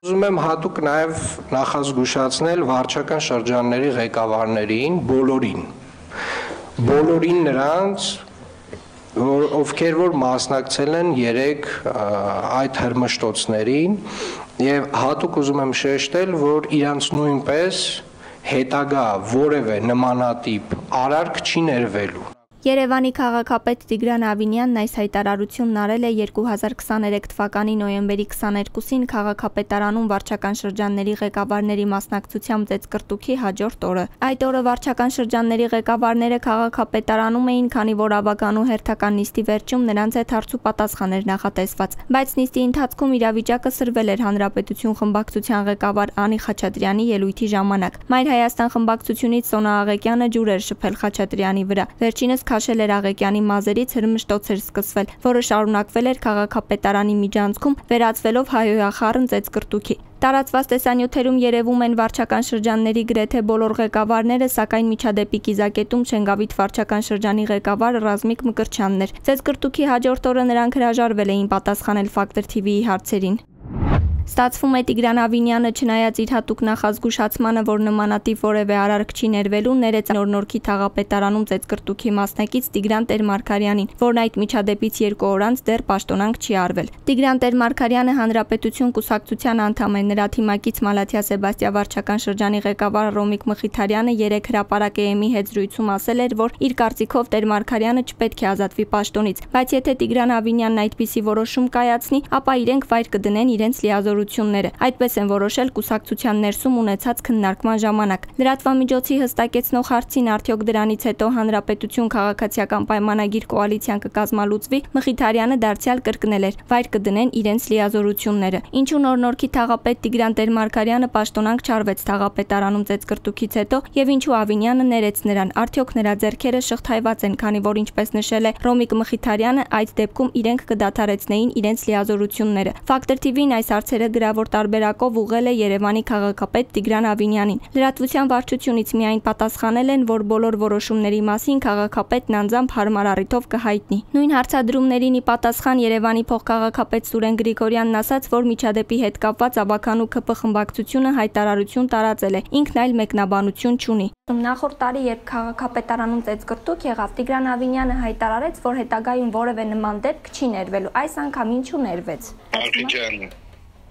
Ուզում եմ հատուկ նաև նախազգուշացնել վարչական շրջանների ղեկավարներին, բոլորին նրանց, ովքեր որ մասնակցել են երեք այդ հրմշտոցներին եւ հատուկ ուզում եմ շեշտել, որ իրանց նույնպես հետագա որևէ նմանատիպ արարք չի ներվելու։ Երևանի քաղաքապետ Տիգրան Ավինյանն այս հայտարարությունն արել է 2023 թվականի նոյեմբերի 22-ին քաղաքապետարանում վարչական շրջանների ղեկավարների մասնակցությամբ ծեծկռտուքի հաջորդ օրը։ Այդ օրը վարչական շրջանների ղեկավարները քաղաքապետարանում էին, քանի որ ավագանու հերթական նիստի վերջում նրանց հետ հարց ու պատասխան էր նախատեսված։ Բայց նիստի ընթացքում իրավիճակը սրվել էր Հանրապետություն խմբակցության ղեկավար Անի Խաչատրյանի ելույթի ժամանակ։ Մայր Հայաստան խմբակցությունից Սոնա Աղեկյանը ջուր էր շփել Խաչատրյանի վրա։ Վերջինս քաշել էր Աղեկյանի մազերից, հրմշտոց էր սկսվել, որը շարունակվել էր քաղաքապետարանի միջանցքում, վերածվելով հայոյախառն ծեծկռտուքի։ Տարածված տեսանյութերում երևում են վարչական շրջանների գրեթե բոլոր ղեկավարները, սակայն միջադեպի կիզակետում Չենգավիթ վարչական շրջանի ղեկավար Ռազմիկ Մկրտչյանն էր։ Ծեծկռտուքի հաջորդ օրը նրանք հրաժարվել էին պատասխանել Factor TV-ի հարցերին։ Ստացվում է Տիգրան Ավինյանը, չնայած իր հատուկ նախազգուշացմանը, որ նմանատիպ որևէ արարք չի ներվելու, ներեց Նոր-Նորքի թաղապետարանում ծեծկռտուքի մասնակից Տիգրան Տեր-Մարգարյանին, որն այդ միջադեպից 2 օր անց դեռ պաշտոնանկ չի արվել։ Տիգրան Տեր-Մարգարյանը Հանրապետություն կուսակցության անդամ է, նրա թիմակից Մալաթիա Սեբաստիա վարչական շրջանի ղեկավար Ռոմիկ Մխիթարյանը երեկ հրապարակ EM-ի հետ զրույցում ասել էր, որ իր կարծիքով Տեր-Մարգարյանը չպետք է ազատվի պաշտոնից, բայց եթե Տիգրան Ավինյանն այդպիսի որոշում կայացնի, ապա իրենք վայր կդնեն իրենց լիազորությունները։ Այդպես են որոշել կուսակցության ներսում ունեցած քննարկման ժամանակ։ Լրատվամիջոցի հստակեցնող հարցին արդյոք դրանից հետո Հանրապետություն քաղաքացիական պայմանագիր կոալիցիան կկազմալուծվի, Մխիթարյանը դարձյալ կրկնել էր՝ վայր կդնեն իրենց լիազորությունները։ Ինչու Նոր-Նորքի թաղապետ Տիգրան Տեր-Մարգարյանը պաշտոնանկ չարվեց թաղապետարանում ծեծկռտուքից հետո եւ ինչու Ավինյանը ներեց նրան, արդյոք նրա ձեռքերը շղթայված են, քանի որ ինչպես նշել է Ռոմիկ Մխիթարյանը, այդ դեպքում իրենք կդադարեցնեին իրենց լիազորությունները։ Factor TV-ն այս հարցերը գրավոր տարբերակով ուղղել է Երևանի քաղաքապետ Տիգրան Ավինյանին։ Լրատվության վարչությունից միայն պատասխանել են, որ բոլոր որոշումների մասին քաղաքապետն անձամբ հարմար առիթով կհայտնի։ Նույն հարցադրումներին ի պատասխան Երևանի փոխքաղաքապետ Սուրեն Գրիգորյանն ասաց, որ միջադեպի հետ կապված ավագանու ՔՊ խմբակցությունը հայտարարություն տարածել է, ինքն այլ մեկնաբանություն չունի։ Նախորդ տարի, երբ քաղաքապետարանում ծեծկռտուք եղավ, Տիգրան Ավինյանը հայտարարեց, որ հետագայում որևէ նման դեպք չի ներվելու։ Այս անգամ ինչու ներվեց։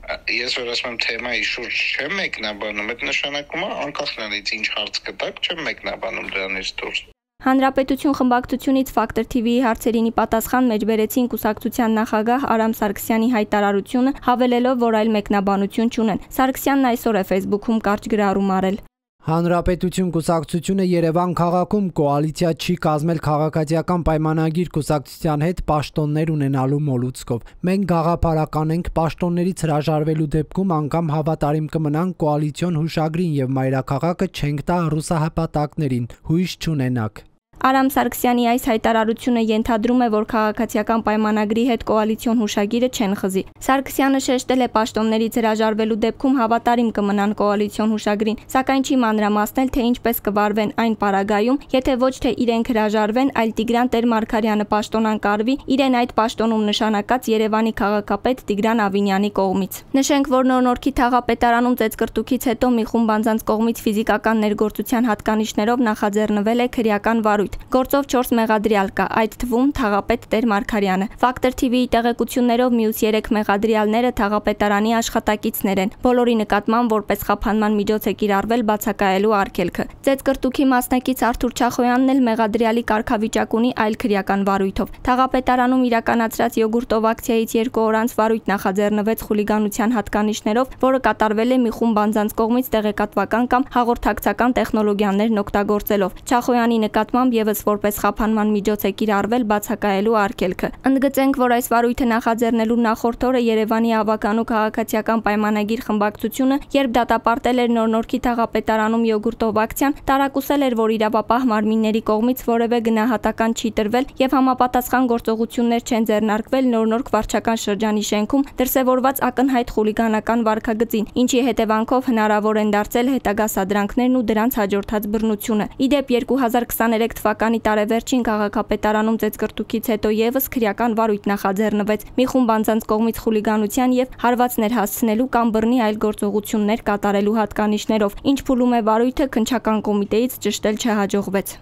Ես որ ասում եմ թեմայի շուրջ չեմ մեկնաբանում, այդ նշանակում է անկախ նրանից ինչ հարց կտակ, չեմ մեկնաբանում դրանից դուրս։ Հանրապետություն խմբակցությունից Factor TV-ի հարցերին ի պատասխան մեջբերեցին կուսակցության նախագահ Արամ Սարգսյանի հայտարարությունը, հավելելով, որ այլ մեկնաբանություն չունեն։ Սարգսյանն այսօր է Facebook-ում կարճ գրառում արել։ Հանրապետություն կուսակցությունը Երևան քաղաքում կոալիցիա չի կազմել քաղաքացիական պայմանագիր կուսակցության հետ պաշտոններ ունենալու մոլուցկով։ Մենք գաղափարական ենք, պաշտոններից հրաժարվելու դեպքում անգամ հավատարիմ կմնանք կոալիցիոն հուշագրին եւ մայրաքաղաքը չենք տա ռուսահպատակներին, հույս չունենաք։ Արամ Սարգսյանի այս հայտարարությունը ենթադրում է, որ քաղաքացիական պայմանագրի հետ կոալիցիոն հուշագիրը չեն խզի։ Սարգսյանը շեշտել է պաշտոններից հրաժարվելու դեպքում հավատարիմ կմնան կոալիցիոն հուշագրին, սակայն չի մանրամասնել, թե ինչպես կվարվեն այն պարագայում, եթե ոչ թե իրենք հրաժարվեն, այլ Տիգրան Տեր-Մարգարյանը պաշտոնանկ արվի իրեն այդ պաշտոնում նշանակած Երևանի քաղաքապետ Տիգրան Ավինյանի կողմից։ Նշենք, որ Նոր-Նորքի թաղապետարանում ծեծկռտուքից հետո մի խումբ անձանց կողմից ֆիզիկական ներգործության հատկանիշներով նախաձեռնվել է քրեական վարույթ։ Գործով 4 մեղադրյալ կա, այդ թվում թաղապետ Տեր-Մարգարյանը։ Factor TV-ի տեղեկություններով մյուս 3 մեղադրյալները թաղապետարանի աշխատակիցներ են։ Բոլորի նկատմամբ որպես խափանման միջոց է կիրառվել բացակայելու արգելքը։ Ծեծկռտուքի մասնակից Արթուր Չախոյանն էլ մեղադրյալի կարգավիճակ ունի այլ քրեական վարույթով։ Թաղապետարանում իրականացրած յոգուրտով ակցիայից 2 օր անց վարույթ նախաձեռնվեց խուլիգանության հատկանիշներով, որը կատարվել է մի խումբ անձանց կողմից տեղեկատվական կամ հաղորդակցական տեխնոլոգիաներն օգտագործելով։ Չախոյանի նկատմամբ եւս որպես խափանման միջոց է կիրառվել բացակայելու արգելքը։ Ընդգծենք, որ այս վարույթը նախաձեռնելու նախորդ օրը Երևանի ավականու քաղաքացիական պայմանագիր խմբակցությունը, երբ դատապարտել էր Նոր-Նորքի թաղապետարանում յոգուրտով ակցիան, տարակուսել էր, որ իրավապահ մարմինների կողմից որևէ գնահատական չի տրվել եւ համապատասխան գործողություններ չեն ձեռնարկվել Նոր-Նորք վարչական շրջանի շենքում դրսեւորված ակնհայտ խուլիգանական վարքագծին, ինչի հետևանքով հնարավոր են դարձել հետագա սադրանքներն ու դրանց հաջորդած բռնությունը։ Ի դեպ 2023 թվականի տարեվերջին քաղաքապետարանում ծեծկռտուքից հետո եւս քրեական վարույթ նախաձեռնվեց։ Մի խումբ անձանց կողմից խուլիգանության եւ հարվածներ հասցնելու կամ բռնի այլ գործողություններ կատարելու հատկանիշներով, ինչ փուլում է վարույթը, քննչական կոմիտեից ճշտել չհաջողվեց։